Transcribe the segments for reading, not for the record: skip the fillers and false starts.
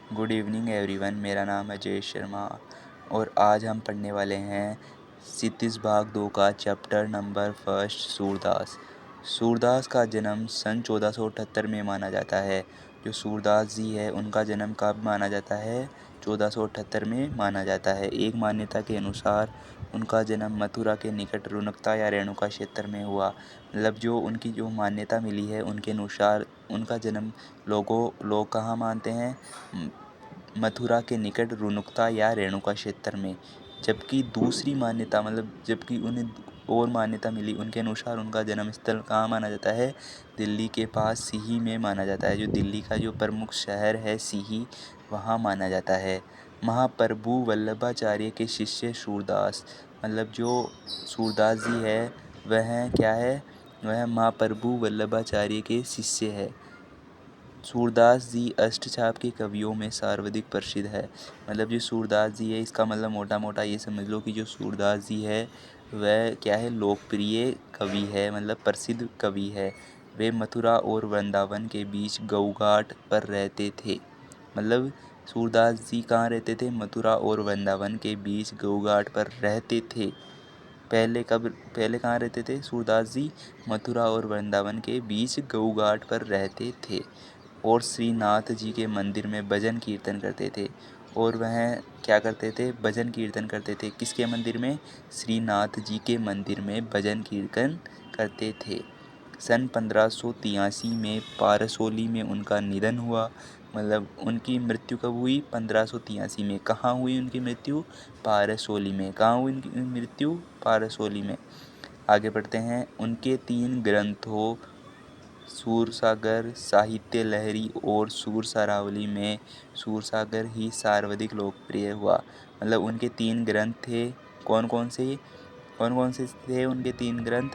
Good evening everyone. मेरा नाम अजय शर्मा और आज हम पढ़ने वाले हैं क्षितिज भाग 2 का chapter number first Surdas. Surdas का जन्म सन 1478 में माना जाता है। जो सूरदास जी है उनका जन्म कब माना जाता है? 1478 में माना जाता है। एक मान्यता के अनुसार उनका जन्म मथुरा के निकट रुनकता या रेणुका क्षेत्र में हुआ। मतलब जो उनकी जो मान्यता मिली है उनके अनुसार उनका जन्म लोग कहाँ मानते हैं? मथुरा के निकट रुनुकता या रेणुका क्षेत्र में। जबकि दूसरी मान्यता जबकि उन्हें और मान्यता मिली उनके अनुसार उनका जन्म स्थल कहाँ माना जाता है? दिल्ली के पास सीही में माना जाता है। जो दिल्ली का जो प्रमुख शहर है सीही, वहाँ माना जाता है। महाप्रभु वल्लभाचार्य के शिष्य सूरदास, जो सूरदास जी है वह क्या है? वह महाप्रभु वल्लभाचार्य के शिष्य है। सूरदास जी अष्टचाप के कवियों में सर्वाधिक प्रसिद्ध है। जो सूरदास जी है इसका मोटा मोटा ये समझ लो कि जो सूरदास जी है वह क्या है? लोकप्रिय कवि है, प्रसिद्ध कवि है। वे मथुरा और वृंदावन के बीच गौघाट पर रहते थे। सूरदास जी कहाँ रहते थे? मथुरा और वृंदावन के बीच गौघाट पर रहते थे। पहले कहाँ रहते थे सूरदास जी? मथुरा और वृंदावन के बीच गौघाट पर रहते थे और श्रीनाथ जी के मंदिर में भजन कीर्तन करते थे। और वह क्या करते थे? भजन कीर्तन करते थे। किसके मंदिर में? श्रीनाथ जी के मंदिर में भजन कीर्तन करते थे। सन 1583 में पारसोली में उनका निधन हुआ। उनकी मृत्यु कब हुई? 1583 में। कहाँ हुई उनकी मृत्यु? पारसोली में। कहाँ हुई उनकी मृत्यु? पारसोली में। आगे बढ़ते हैं। उनके 3 ग्रंथों सूरसागर, साहित्य लहरी और सूरसरावली में सूरसागर ही सर्वाधिक लोकप्रिय हुआ। उनके 3 ग्रंथ थे। कौन कौन से थे उनके 3 ग्रंथ?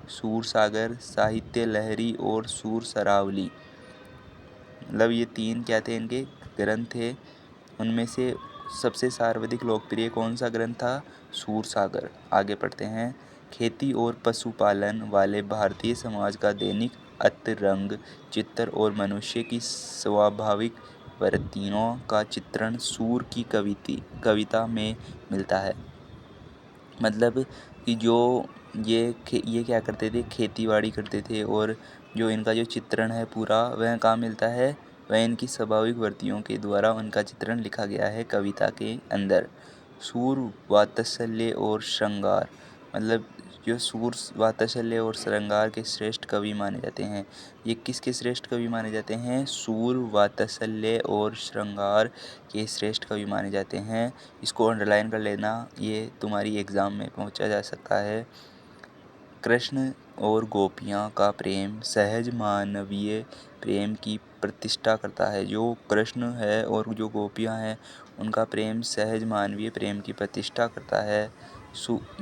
सूरसागर, साहित्य लहरी और सूरसरावली। ये 3 क्या थे? इनके ग्रंथ थे। उनमें से सबसे सर्वाधिक लोकप्रिय कौन सा ग्रंथ था? सूरसागर। आगे पढ़ते हैं। खेती और पशुपालन वाले भारतीय समाज का दैनिक अंतरंग चित्र और मनुष्य की स्वाभाविक वृत्तियों का चित्रण सूर की कविता में मिलता है। कि जो ये क्या करते थे? खेतीबाड़ी करते थे और जो इनका जो चित्रण है पूरा वह कहाँ मिलता है? वह इनकी स्वाभाविक वृत्तियों के द्वारा उनका चित्रण लिखा गया है कविता के अंदर। सूर वात्सल्य और श्रृंगार, जो सूर वात्सल्य और श्रृंगार के श्रेष्ठ कवि माने जाते हैं। ये किसके श्रेष्ठ कवि माने जाते हैं? सूर वात्सल्य और श्रृंगार के श्रेष्ठ कवि माने जाते हैं। इसको अंडरलाइन कर लेना, ये तुम्हारी एग्ज़ाम में पूछा जा सकता है। कृष्ण और गोपियाँ का प्रेम सहज मानवीय प्रेम की प्रतिष्ठा करता है। जो कृष्ण है और जो गोपियाँ हैं उनका प्रेम सहज मानवीय प्रेम की प्रतिष्ठा करता है।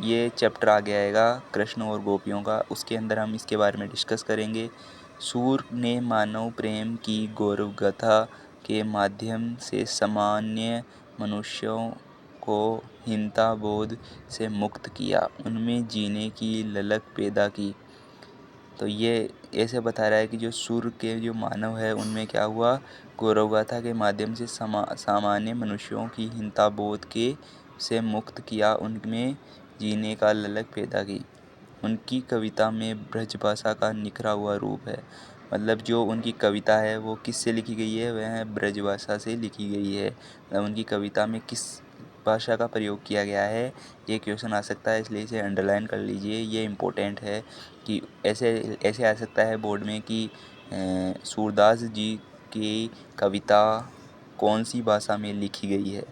ये चैप्टर आगे आएगा कृष्ण और गोपियों का, उसके अंदर हम इसके बारे में डिस्कस करेंगे। सूर ने मानव प्रेम की गौरव गाथा के माध्यम से सामान्य मनुष्यों को हीनता बोध से मुक्त किया, उनमें जीने की ललक पैदा की। तो ये ऐसे बता रहा है कि जो सूर के जो मानव है उनमें क्या हुआ? गौरव गाथा के माध्यम से सामान्य मनुष्यों की हीनता बोध के से मुक्त किया, उनमें जीने का ललक पैदा की। उनकी कविता में ब्रजभाषा का निखरा हुआ रूप है। जो उनकी कविता है वो किससे लिखी गई है? वह ब्रजभाषा से लिखी गई है। उनकी कविता में किस भाषा का प्रयोग किया गया है? ये क्वेश्चन आ सकता है, इसलिए इसे अंडरलाइन कर लीजिए। ये इम्पोर्टेंट है कि ऐसे आ सकता है बोर्ड में कि सूरदास जी की कविता कौन सी भाषा में लिखी गई है।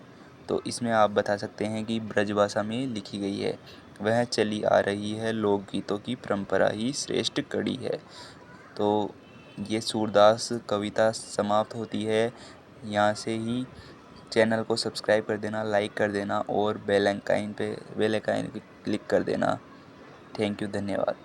तो इसमें आप बता सकते हैं कि ब्रजभाषा में लिखी गई है। वह चली आ रही है लोकगीतों की परंपरा ही श्रेष्ठ कड़ी है। तो ये सूरदास कविता समाप्त होती है यहाँ से ही। चैनल को सब्सक्राइब कर देना, लाइक कर देना और बेल आइकन पे क्लिक कर देना। थैंक यू, धन्यवाद।